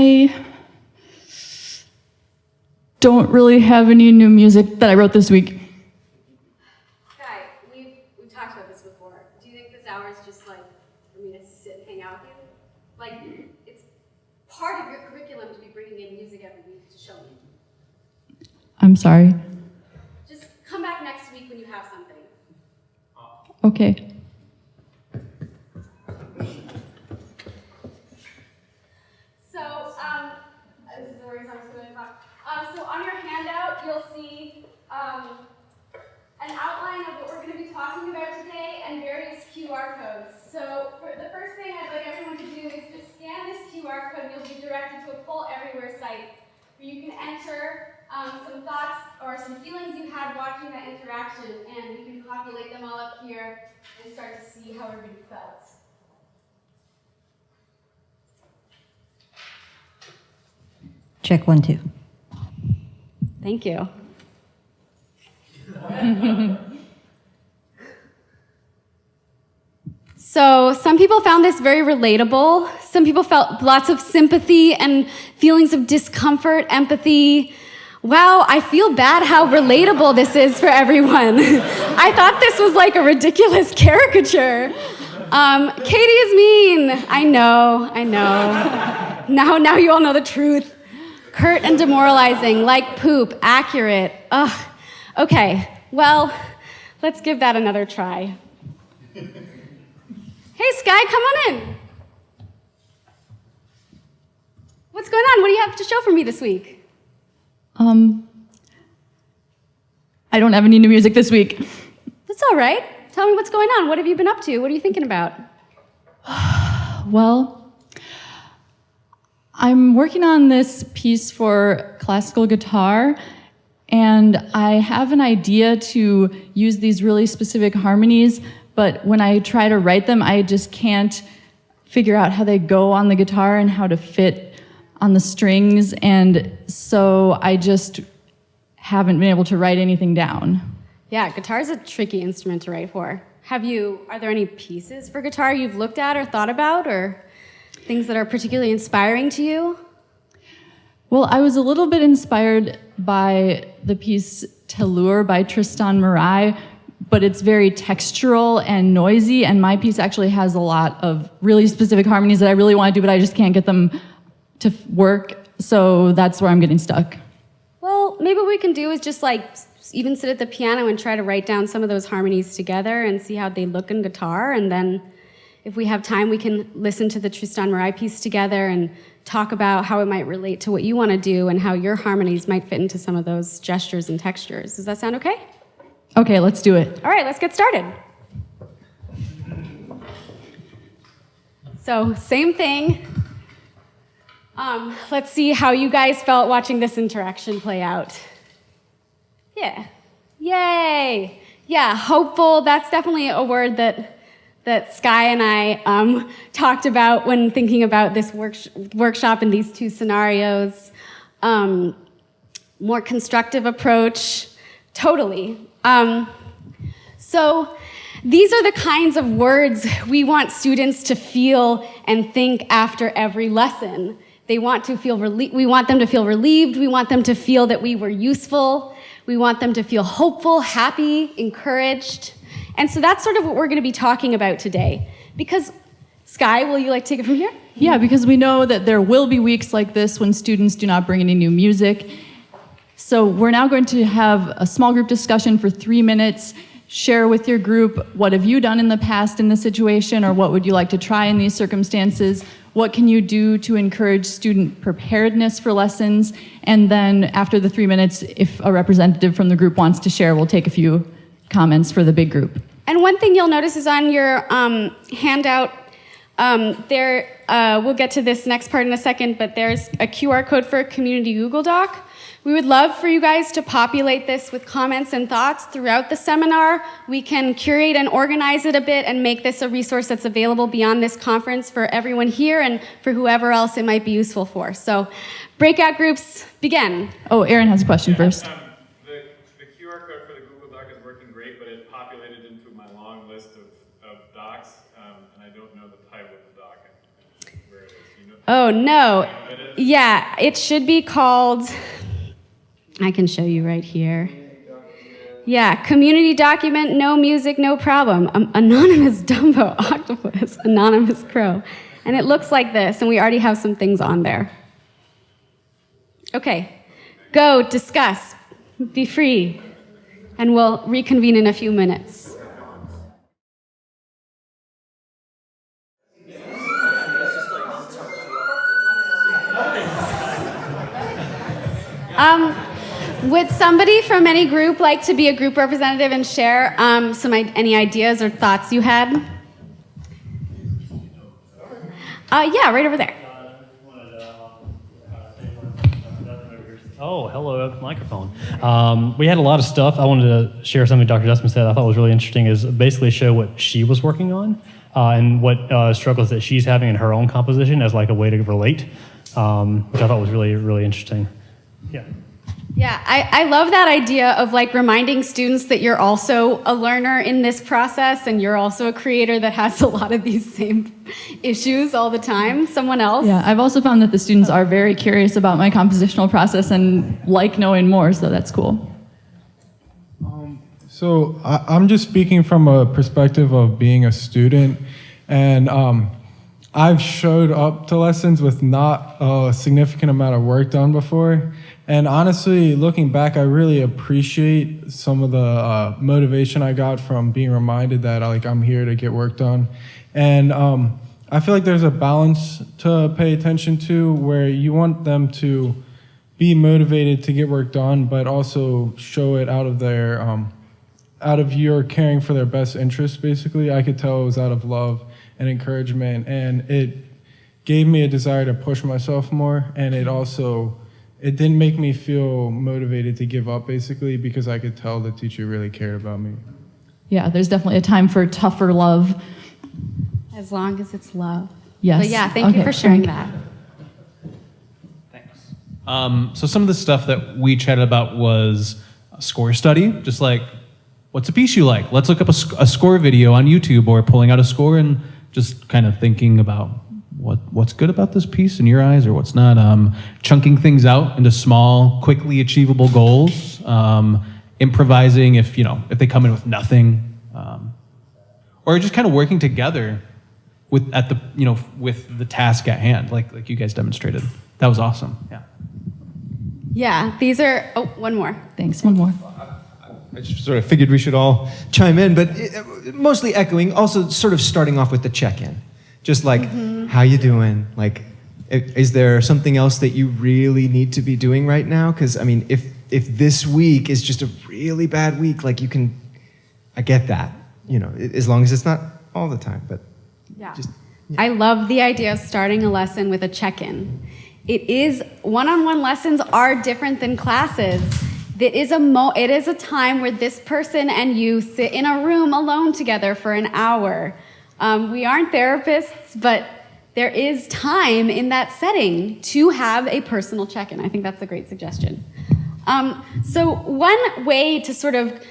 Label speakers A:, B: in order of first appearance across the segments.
A: I don't really have any new music that I wrote this week.
B: Sky, we've talked about this before. Do you think this hour is just like for me to sit and hang out with you? Like, it's part of your curriculum to be bringing in music every week to show me.
A: I'm sorry.
B: Just come back next week when you have something.
A: Okay.
B: So, this is the words I was going to talk. So on your handout, you'll see an outline of what we're going to be talking about today and various QR codes. So the first thing I'd like everyone to do is just scan this QR code and you'll be directed to a Full Everywhere site where you can enter some thoughts or some feelings you had watching that interaction, and you can populate them all up here and start to see how everybody felt.
C: Check 1, 2.
B: Thank you. So some people found this very relatable. Some people felt lots of sympathy and feelings of discomfort, empathy. Wow, I feel bad how relatable this is for everyone. I thought this was like a ridiculous caricature. Katie is mean. I know. Now you all know the truth. Curt and demoralizing, like poop, accurate. Ugh. Okay, well, let's give that another try. Hey, Sky, come on in. What's going on? What do you have to show for me this week?
A: I don't have any new music this week.
B: That's all right. Tell me what's going on. What have you been up to? What are you thinking about?
A: Well, I'm working on this piece for classical guitar, and I have an idea to use these really specific harmonies, but when I try to write them, I just can't figure out how they go on the guitar and how to fit on the strings, and so I just haven't been able to write anything down.
B: Yeah, guitar is a tricky instrument to write for. Are there any pieces for guitar you've looked at or thought about, or things that are particularly inspiring to you?
A: Well, I was a little bit inspired by the piece Tellure by Tristan Murray, but it's very textural and noisy, and my piece actually has a lot of really specific harmonies that I really want to do, but I just can't get them to work, so that's where I'm getting stuck.
B: Well, maybe what we can do is just like even sit at the piano and try to write down some of those harmonies together and see how they look in guitar, and then if we have time, we can listen to the Tristan Murray piece together and talk about how it might relate to what you want to do and how your harmonies might fit into some of those gestures and textures. Does that sound okay?
A: Okay, let's do it.
B: All right, let's get started. So, same thing. Let's see how you guys felt watching this interaction play out. Yeah. Yay. Yeah, hopeful. That's definitely a word that Sky and I talked about when thinking about this workshop in these two scenarios. More constructive approach, totally. So these are the kinds of words we want students to feel and think after every lesson. We want them to feel relieved, we want them to feel that we were useful, we want them to feel hopeful, happy, encouraged. And so that's sort of what we're going to be talking about today. Because, Sky, will you like to take it from here?
A: Yeah, because we know that there will be weeks like this when students do not bring any new music. So we're now going to have a small group discussion for 3 minutes. Share with your group, what have you done in the past in this situation, or what would you like to try in these circumstances? What can you do to encourage student preparedness for lessons? And then after the 3 minutes, if a representative from the group wants to share, we'll take a few comments for the big group.
B: And one thing you'll notice is on your handout, we'll get to this next part in a second, but there's a QR code for a community Google Doc. We would love for you guys to populate this with comments and thoughts throughout the seminar. We can curate and organize it a bit and make this a resource that's available beyond this conference for everyone here and for whoever else it might be useful for. So breakout groups, begin.
A: Oh, Aaron has a question first.
D: The QR code for the Google Doc is working great, but it populated into my long list of docs, and I don't know the title of the doc and where it is.
B: Oh, no. Yeah, it should be called, I can show you right here. Yeah, community document, no music, no problem. Anonymous Dumbo, octopus, anonymous crow. And it looks like this, and we already have some things on there. Okay, go, discuss, be free, and we'll reconvene in a few minutes. Would somebody from any group like to be a group representative and share any ideas or thoughts you had? Yeah, right over there.
E: Oh, hello, microphone. We had a lot of stuff. I wanted to share something Dr. Dusman said I thought was really interesting, is basically show what she was working on and what struggles that she's having in her own composition as like a way to relate, which I thought was really, really interesting. Yeah.
B: Yeah, I love that idea of like reminding students that you're also a learner in this process and you're also a creator that has a lot of these same issues all the time. Someone else?
A: Yeah, I've also found that the students are very curious about my compositional process and like knowing more, so that's cool.
F: So I'm just speaking from a perspective of being a student, and I've showed up to lessons with not a significant amount of work done before. And honestly, looking back, I really appreciate some of the motivation I got from being reminded that like I'm here to get work done. And I feel like there's a balance to pay attention to where you want them to be motivated to get work done, but also show it out of their, out of your caring for their best interest, basically. I could tell it was out of love and encouragement, and it gave me a desire to push myself more, and it didn't make me feel motivated to give up, basically, because I could tell the teacher really cared about me.
A: Yeah, there's definitely a time for tougher love.
B: As long as it's love.
A: Yes.
B: But yeah, thank you for sharing that.
G: Thanks. So some of the stuff that we chatted about was a score study, just like, what's a piece you like? Let's look up a score video on YouTube, or pulling out a score and just kind of thinking about what's good about this piece in your eyes, or what's not. Chunking things out into small, quickly achievable goals. Improvising if they come in with nothing, or just kind of working together with the task at hand, like you guys demonstrated. That was awesome. Yeah.
B: Yeah, these are, one more.
A: Thanks, one more.
H: I just sort of figured we should all chime in, but mostly echoing, also sort of starting off with the check-in. Just like, how you doing? Like, is there something else that you really need to be doing right now? Because, I mean, if this week is just a really bad week, like I get that, as long as it's not all the time, but
B: yeah. I love the idea of starting a lesson with a check-in. One-on-one lessons are different than classes. It is a time where this person and you sit in a room alone together for an hour. We aren't therapists, but there is time in that setting to have a personal check-in. I think that's a great suggestion. So one way to sort of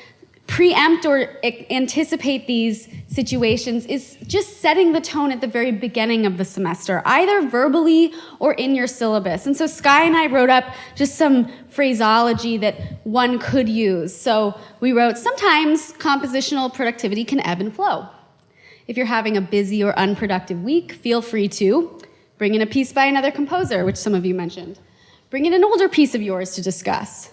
B: preempt or anticipate these situations is just setting the tone at the very beginning of the semester, either verbally or in your syllabus. And so Sky and I wrote up just some phraseology that one could use. So we wrote, sometimes compositional productivity can ebb and flow. If you're having a busy or unproductive week, feel free to bring in a piece by another composer, which some of you mentioned. Bring in an older piece of yours to discuss.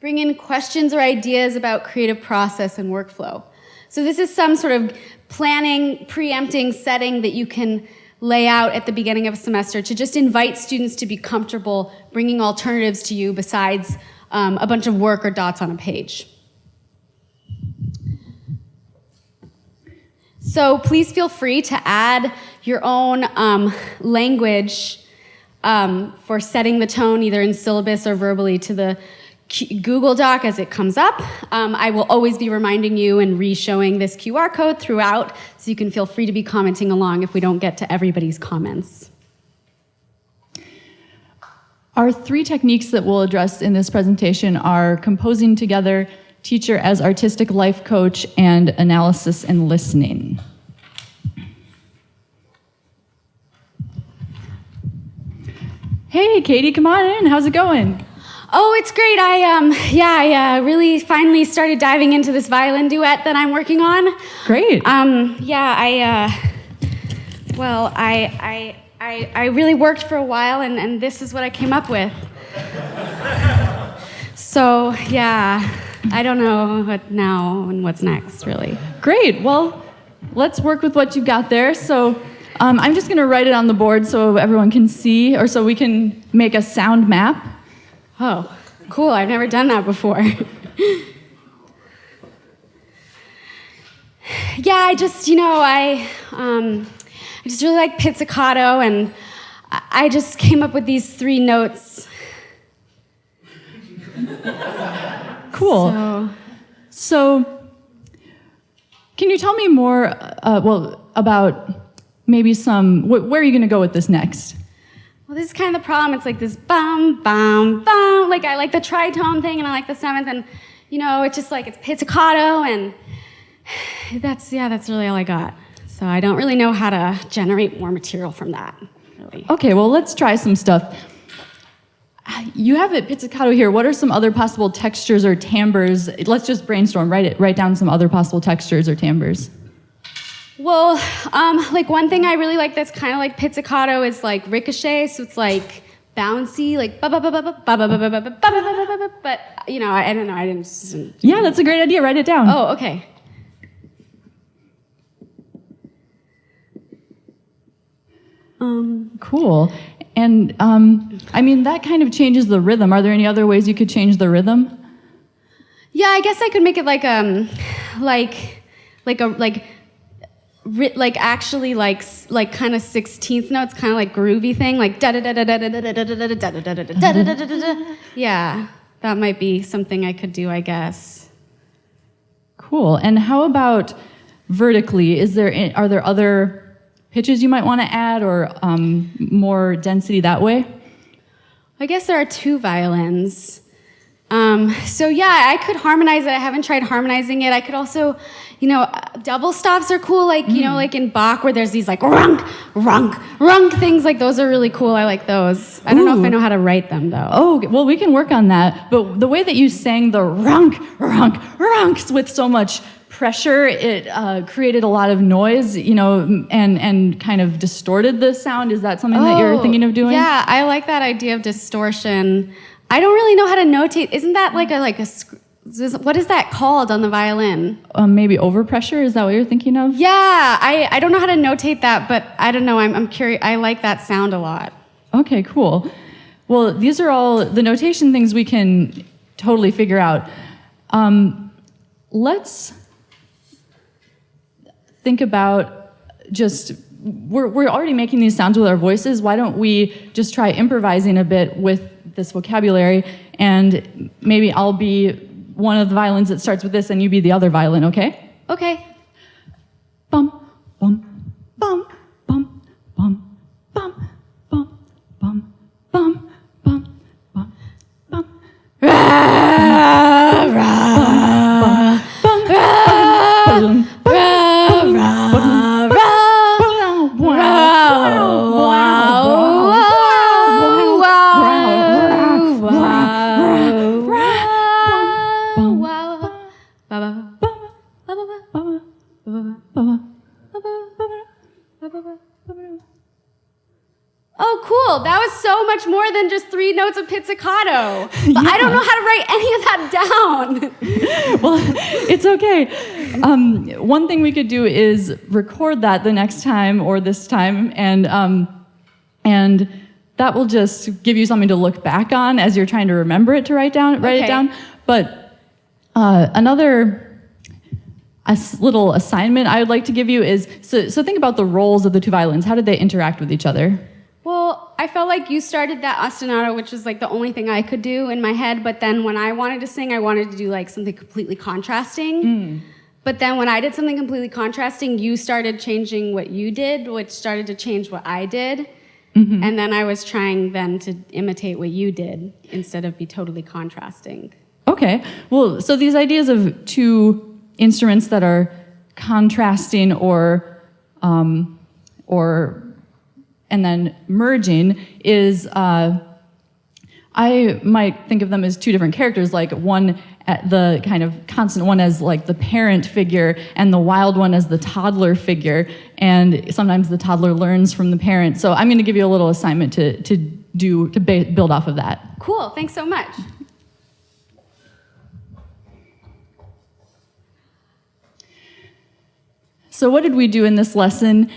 B: Bring in questions or ideas about creative process and workflow. So this is some sort of planning, preempting setting that you can lay out at the beginning of a semester to just invite students to be comfortable bringing alternatives to you besides a bunch of work or dots on a page. So please feel free to add your own language for setting the tone, either in syllabus or verbally, to the Google Doc as it comes up. I will always be reminding you and re-showing this QR code throughout, so you can feel free to be commenting along if we don't get to everybody's comments.
A: Our three techniques that we'll address in this presentation are composing together, teacher as artistic life coach, and analysis and listening. Hey, Katie, come on in. How's it going?
B: Oh, it's great. I really finally started diving into this violin duet that I'm working on.
A: Great.
B: I really worked for a while, and this is what I came up with. So, yeah, I don't know what now and what's next, really.
A: Great. Well, let's work with what you've got there. So I'm just going to write it on the board so everyone can see, or so we can make a sound map.
B: Oh, cool. I've never done that before. Yeah, I just really like pizzicato, and I just came up with these 3 notes.
A: Cool. So can you tell me more, about maybe where are you going to go with this next?
B: Well, this is kind of the problem. It's like this bum, bum, bum. Like, I like the tritone thing, and I like the 7th, and, it's just like, it's pizzicato, and that's really all I got. So I don't really know how to generate more material from that, really.
A: Okay, well, let's try some stuff. You have it pizzicato here. What are some other possible textures or timbres? Let's just brainstorm. Write down some other possible textures or timbres.
B: Well, like one thing I really like that's kind of like pizzicato is like ricochet, so it's like bouncy, like but I don't know, I didn't.
A: Yeah, that's a great idea. Write it down.
B: Oh, okay.
A: Cool. And that kind of changes the rhythm. Are there any other ways you could change the rhythm?
B: Yeah, I guess I could make it like actually like kind of 16th notes, kind of like groovy thing, like da da da da da da da da da da da da da da da da da. Yeah, that might be something I could do, I guess.
A: Cool. And how about vertically? Are there other pitches you might want to add, or more density that way?
B: I guess there are 2 violins. So yeah, I could harmonize it. I haven't tried harmonizing it. I could also, double stops are cool, like, like in Bach where there's these like runk, runk, runk things, like those are really cool. I like those. I don't know if I know how to write them though.
A: Oh, well, we can work on that. But the way that you sang the runk, runk, runks with so much pressure, it created a lot of noise, and kind of distorted the sound. Is that something that you're thinking of doing?
B: Yeah, I like that idea of distortion. I don't really know how to notate. Isn't that like a what is that called on the violin?
A: Maybe overpressure. Is that what you're thinking of?
B: Yeah, I don't know how to notate that, but I don't know. I'm curious. I like that sound a lot.
A: Okay, cool. Well, these are all the notation things we can totally figure out. Let's think about we're already making these sounds with our voices. Why don't we just try improvising a bit with this vocabulary, and maybe I'll be one of the violins that starts with this and you be the other violin, okay?
B: Okay.
A: Bum, bum, bum, bum, bum, bum, bum, bum, bum, bum, bum, bum.
B: Oh, cool. That was so much more than just 3 notes of pizzicato. But I don't know how to write any of that down.
A: Well, it's okay. One thing we could do is record that the next time or this time, and that will just give you something to look back on as you're trying to remember it to write it down. But another little assignment I would like to give you is, so think about the roles of the 2 violins. How did they interact with each other?
B: Well, I felt like you started that ostinato, which was like the only thing I could do in my head, but then when I wanted to sing, I wanted to do like something completely contrasting. But then when I did something completely contrasting, you started changing what you did, which started to change what I did. And then I was trying then to imitate what you did instead of be totally contrasting.
A: Okay. Well, so these ideas of 2 instruments that are contrasting or and then merging is, I might think of them as two different characters, like one at the kind of constant one as like the parent figure and the wild one as the toddler figure. And sometimes the toddler learns from the parent. So I'm going to give you a little assignment to build off of that.
B: Cool, thanks so much.
A: So what did we do in this lesson?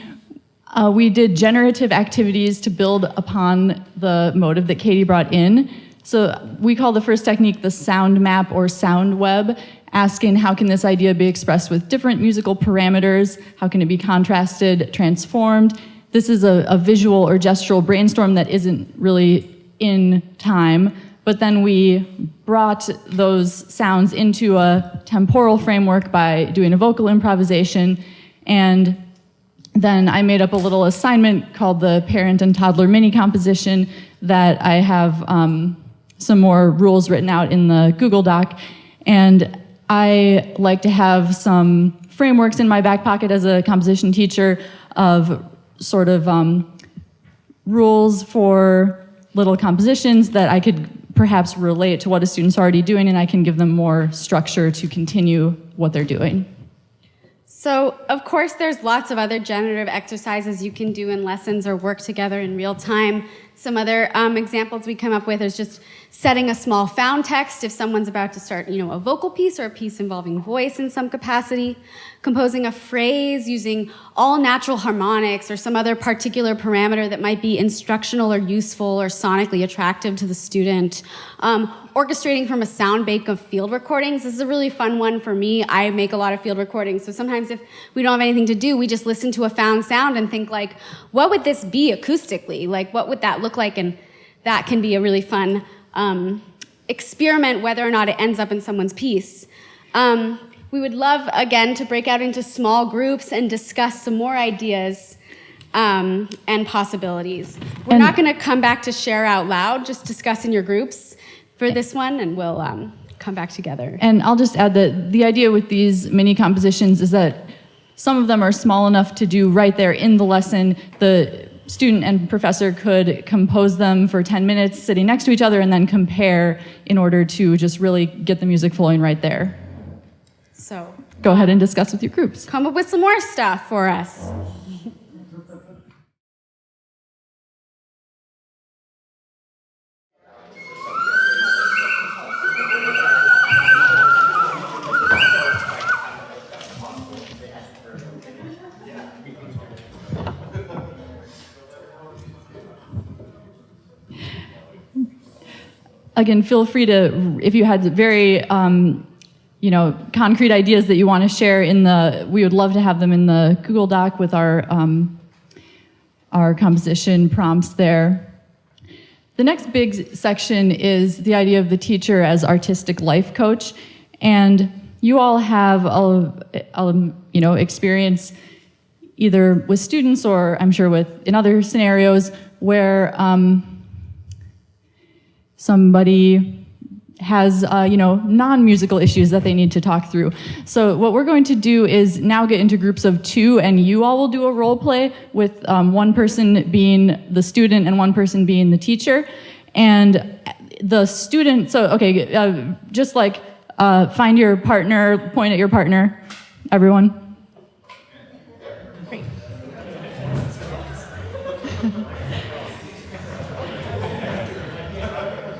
A: We did generative activities to build upon the motive that Katie brought in. So we call the first technique the sound map or sound web, asking how can this idea be expressed with different musical parameters? How can it be contrasted, transformed? This is a visual or gestural brainstorm that isn't really in time, but then we brought those sounds into a temporal framework by doing a vocal improvisation, and then I made up a little assignment called the Parent and Toddler Mini Composition that I have some more rules written out in the Google Doc. And I like to have some frameworks in my back pocket as a composition teacher of sort of rules for little compositions that I could perhaps relate to what a student's already doing, and I can give them more structure to continue what they're doing.
B: So, of course, there's lots of other generative exercises you can do in lessons or work together in real time. Some other examples we come up with is just setting a small found text if someone's about to start, a vocal piece or a piece involving voice in some capacity, composing a phrase using all natural harmonics or some other particular parameter that might be instructional or useful or sonically attractive to the student, orchestrating from a sound bank of field recordings. This is a really fun one for me. I make a lot of field recordings, so sometimes if we don't have anything to do, we just listen to a found sound and think like, what would this be acoustically? Like, what would that look like? And that can be a really fun experiment whether or not it ends up in someone's piece. We would love, again, to break out into small groups and discuss some more ideas and possibilities. We're not going to come back to share out loud, just discuss in your groups for this one, and we'll come back together.
A: And I'll just add that the idea with these mini compositions is that some of them are small enough to do right there in the lesson. The student and professor could compose them for 10 minutes sitting next to each other and then compare in order to just really get the music flowing right there.
B: So
A: go ahead and discuss with your groups.
B: Come up with some more stuff for us.
A: Again, feel free to, if you had very, concrete ideas that you want to share we would love to have them in the Google Doc with our composition prompts there. The next big section is the idea of the teacher as artistic life coach, and you all have experience either with students or I'm sure in other scenarios where somebody has, non-musical issues that they need to talk through. So what we're going to do is now get into groups of 2, and you all will do a role play with one person being the student and one person being the teacher. And the student, just like find your partner, point at your partner, everyone.
B: Great.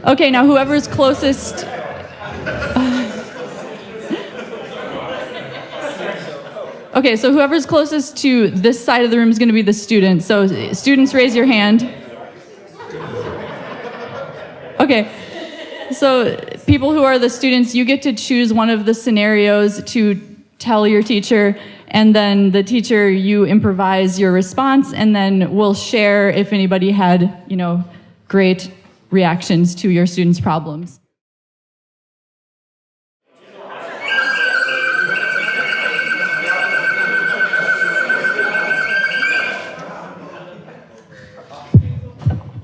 A: Okay, now whoever's closest. Okay, so whoever's closest to this side of the room is going to be the student. So students, raise your hand. Okay, so people who are the students, you get to choose one of the scenarios to tell your teacher, and then the teacher, you improvise your response, and then we'll share if anybody had, great reactions to your students' problems.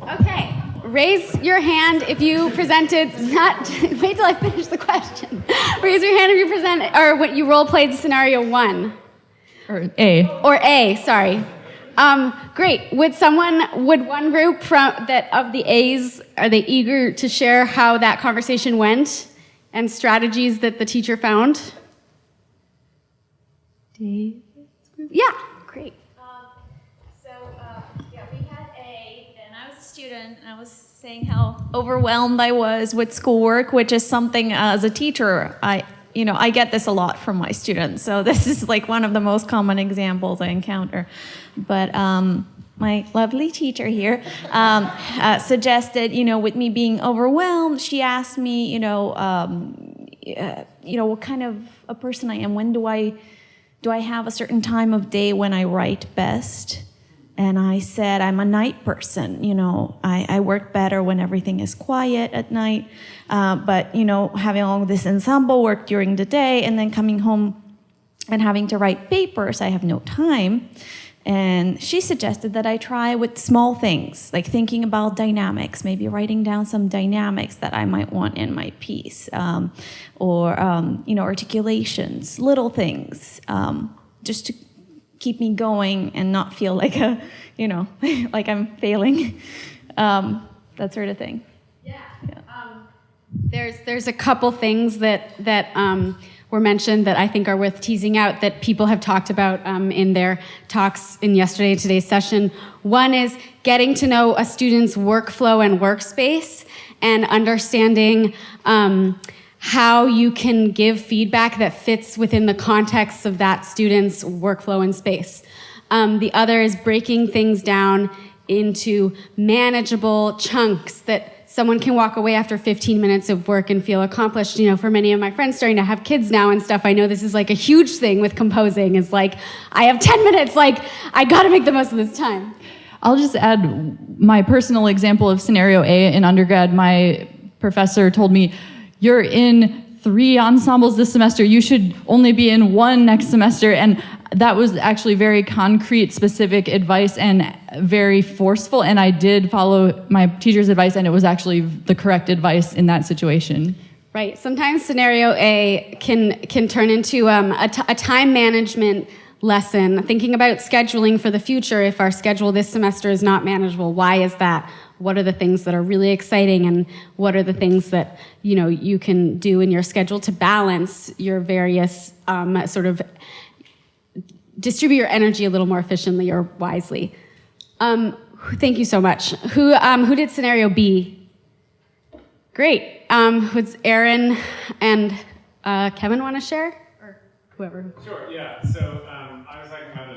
B: Okay, raise your hand if you presented, wait till I finish the question. Raise your hand if you presented, or what you role played scenario 1.
A: Or A.
B: Or A, sorry. Great. Would one group of the A's, are they eager to share how that conversation went and strategies that the teacher found? David's group? Yeah, great.
I: We had A, and I was a student, and I was saying how overwhelmed I was with schoolwork, which is something as a teacher, I get this a lot from my students. So this is like one of the most common examples I encounter. But my lovely teacher here suggested, with me being overwhelmed, she asked me, what kind of a person I am. When do I have a certain time of day when I write best? And I said, I'm a night person. I work better when everything is quiet at night. But having all this ensemble work during the day and then coming home and having to write papers, I have no time. And she suggested that I try with small things, like thinking about dynamics, maybe writing down some dynamics that I might want in my piece, or articulations, little things, just to keep me going and not feel like like I'm failing, that sort of thing.
B: Yeah. There's a couple things that were mentioned that I think are worth teasing out that people have talked about in their talks in yesterday and today's session. One is getting to know a student's workflow and workspace and understanding how you can give feedback that fits within the context of that student's workflow and space. The other is breaking things down into manageable chunks that someone can walk away after 15 minutes of work and feel accomplished. For many of my friends starting to have kids now and stuff, I know this is like a huge thing with composing. It's like, I have 10 minutes, I gotta make the most of this time.
A: I'll just add my personal example of scenario A in undergrad. My professor told me, you're in 3 ensembles this semester, you should only be in 1 next semester. And that was actually very concrete, specific advice and very forceful. And I did follow my teacher's advice, and it was actually the correct advice in that situation.
B: Right. Sometimes scenario A can turn into a time management lesson, thinking about scheduling for the future. If our schedule this semester is not manageable, why is that? What are the things that are really exciting, and what are the things that you can do in your schedule to balance your various sort of distribute your energy a little more efficiently or wisely. Thank you so much. Who did scenario B? Great. Would Aaron and Kevin want to share, or whoever?
D: Sure. Yeah. So I was talking about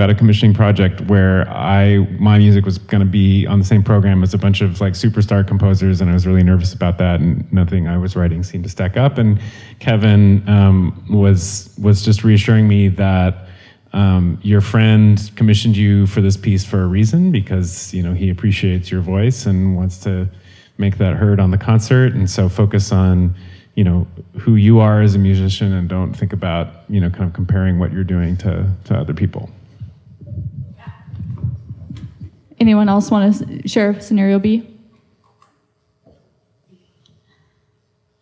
D: a commissioning project where my music was going to be on the same program as a bunch of superstar composers, and I was really nervous about that, and nothing I was writing seemed to stack up. And Kevin was just reassuring me that your friend commissioned you for this piece for a reason, because he appreciates your voice and wants to make that heard on the concert, and so focus on who you are as a musician, and don't think about, kind of comparing what you're doing to other people.
A: Anyone else want to share scenario B?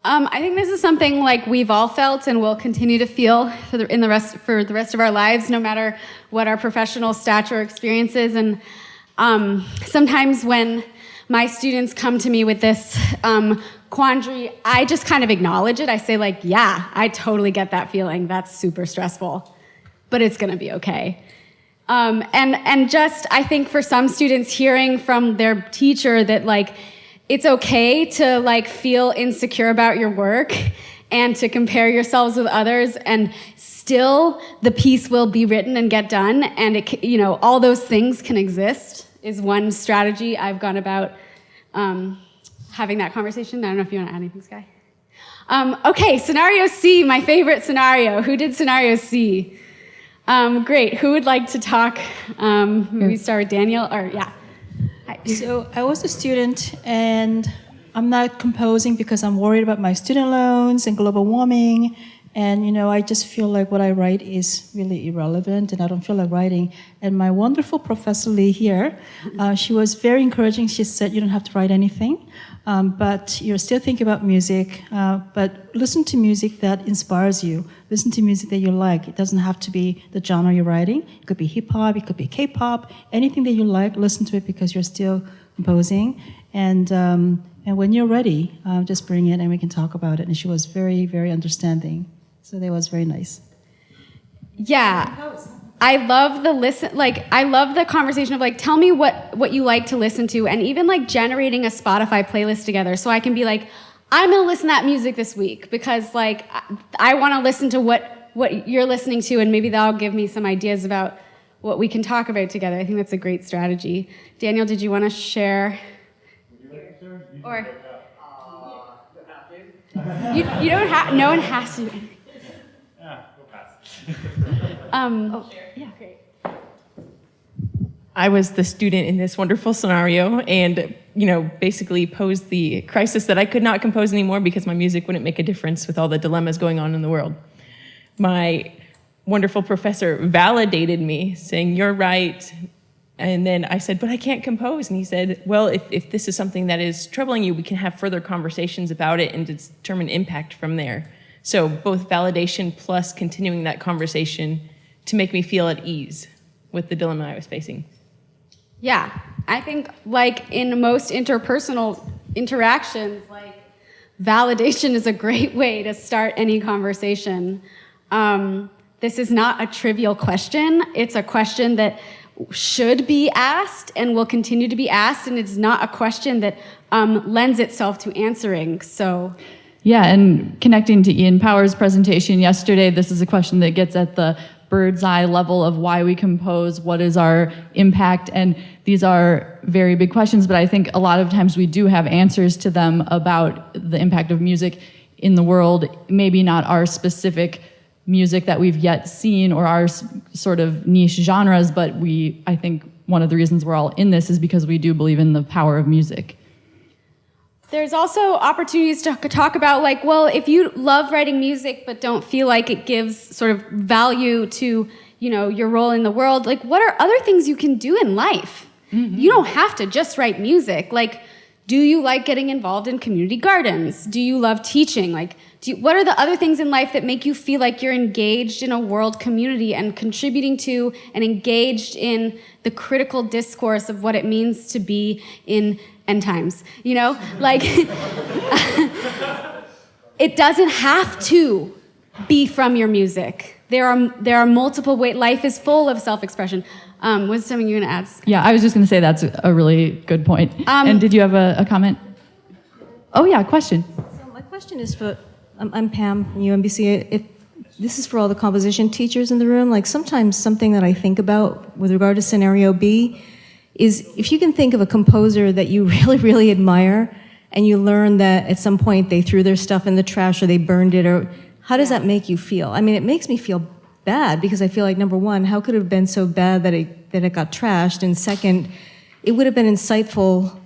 B: I think this is something we've all felt and will continue to feel for the rest of our lives, no matter what our professional stature or experience is. And sometimes when my students come to me with this quandary, I just kind of acknowledge it. I say yeah, I totally get that feeling. That's super stressful, but it's going to be okay. And just, I think for some students, hearing from their teacher that it's okay to feel insecure about your work and to compare yourselves with others, and still the piece will be written and get done, and all those things can exist, is one strategy I've gone about having that conversation. I don't know if you want to add anything, Sky. Okay, scenario C, my favorite scenario. Who did scenario C? Great. Who would like to talk? Maybe start with Daniel, or yeah. Hi.
J: So I was a student, and I'm not composing because I'm worried about my student loans and global warming And, I just feel like what I write is really irrelevant and I don't feel like writing. And my wonderful Professor Lee here, she was very encouraging. She said, you don't have to write anything, but you're still thinking about music, but listen to music that inspires you. Listen to music that you like. It doesn't have to be the genre you're writing. It could be hip-hop, it could be K-pop, anything that you like, listen to it because you're still composing. And when you're ready, just bring it and we can talk about it. And she was very, very understanding. So that was very nice.
B: Yeah. I love I love the conversation of tell me what you like to listen to, and even generating a Spotify playlist together so I can be I'm gonna listen to that music this week because I wanna listen to what you're listening to, and maybe that'll give me some ideas about what we can talk about together. I think that's a great strategy. Daniel, did you wanna share? Or you don't have, no one has to. Yeah, great.
K: I was the student in this wonderful scenario and, basically posed the crisis that I could not compose anymore because my music wouldn't make a difference with all the dilemmas going on in the world. My wonderful professor validated me, saying, "You're right." And then I said, "But I can't compose." And he said, "Well, if this is something that is troubling you, we can have further conversations about it and determine impact from there." So both validation plus continuing that conversation to make me feel at ease with the dilemma I was facing.
B: Yeah, I think in most interpersonal interactions, validation is a great way to start any conversation. This is not a trivial question. It's a question that should be asked and will continue to be asked, and it's not a question that lends itself to answering. So.
A: Yeah, and connecting to Ian Power's presentation yesterday, this is a question that gets at the bird's eye level of why we compose, what is our impact, and these are very big questions, but I think a lot of times we do have answers to them about the impact of music in the world, maybe not our specific music that we've yet seen or our sort of niche genres, but I think one of the reasons we're all in this is because we do believe in the power of music.
B: There's also opportunities to talk about if you love writing music but don't feel like it gives sort of value to, your role in the world, what are other things you can do in life? Mm-hmm. You don't have to just write music. Do you like getting involved in community gardens? Do you love teaching? What are the other things in life that make you feel like you're engaged in a world community and contributing to and engaged in the critical discourse of what it means to be in end times? It doesn't have to be from your music. There are multiple ways. Life is full of self-expression. Was something you were going to add?
A: Yeah, I was just going to say that's a really good point. And did you have a comment? Oh yeah, question.
C: So my question is I'm Pam from UMBC. If this is for all the composition teachers in the room, sometimes something that I think about with regard to scenario B is if you can think of a composer that you really, really admire and you learn that at some point they threw their stuff in the trash or they burned it, or how does that make you feel? I mean, it makes me feel bad because I feel number one, how could it have been so bad that it got trashed? And second, it would have been insightful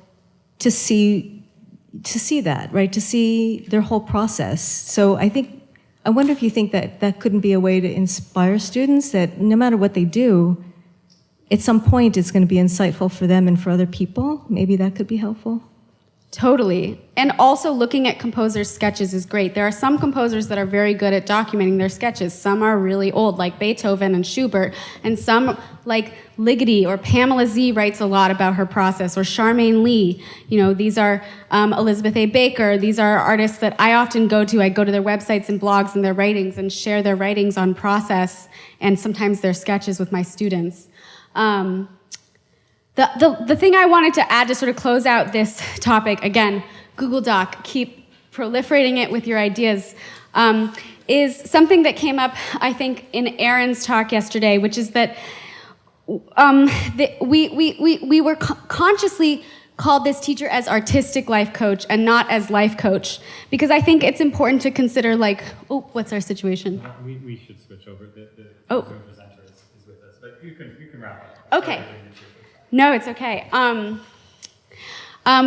C: to see that, right? To see their whole process. So I wonder if you think that couldn't be a way to inspire students that no matter what they do, at some point it's going to be insightful for them and for other people. Maybe that could be helpful.
B: Totally. And also looking at composers' sketches is great. There are some composers that are very good at documenting their sketches. Some are really old, like Beethoven and Schubert, and some, like Ligeti or Pamela Z writes a lot about her process, or Charmaine Lee. These are Elizabeth A. Baker. These are artists that I often go to. I go to their websites and blogs and their writings and share their writings on process and sometimes their sketches with my students. The thing I wanted to add to sort of close out this topic, again, Google Doc, keep proliferating it with your ideas, is something that came up, I think, in Aaron's talk yesterday, which is that we were consciously called this teacher as artistic life coach and not as life coach, because I think it's important to consider, what's our situation?
D: We should switch over. The Zoom presenter is with us, but you can wrap up.
B: Okay. No, it's okay.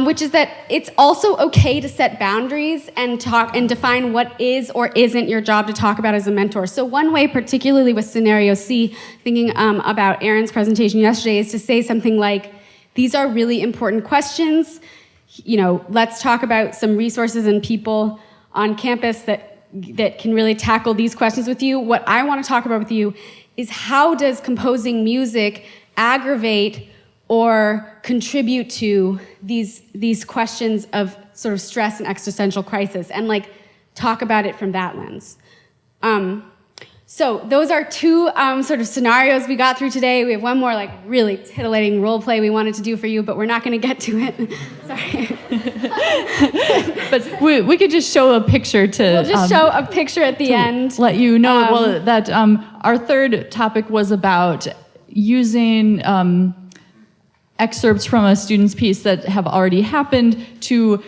B: which is that it's also okay to set boundaries and talk and define what is or isn't your job to talk about as a mentor. So one way, particularly with scenario C, thinking about Erin's presentation yesterday, is to say something like, these are really important questions. Let's talk about some resources and people on campus that can really tackle these questions with you. What I want to talk about with you is, how does composing music aggravate or contribute to these questions of sort of stress and existential crisis, and talk about it from that lens. So those are two sort of scenarios we got through today. We have one more really titillating role play we wanted to do for you, but we're not going to get to it. Sorry.
A: But we could just show a picture to...
B: We'll just show a picture at the end.
A: Let you know that our third topic was about using excerpts from a student's piece that have already happened to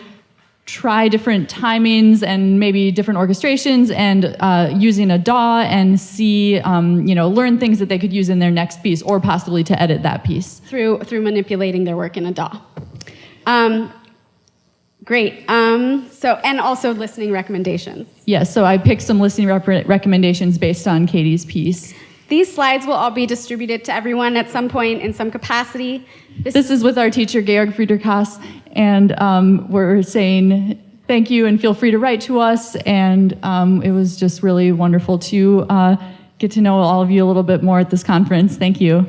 A: try different timings and maybe different orchestrations, and using a DAW and see, learn things that they could use in their next piece, or possibly to edit that piece.
B: Through manipulating their work in a DAW. Great. And also listening recommendations.
A: Yes, so I picked some listening recommendations based on Katie's piece.
B: These slides will all be distributed to everyone at some point in some capacity.
A: This is with our teacher, Georg Friedrichs, and we're saying thank you and feel free to write to us. And it was just really wonderful to get to know all of you a little bit more at this conference. Thank you.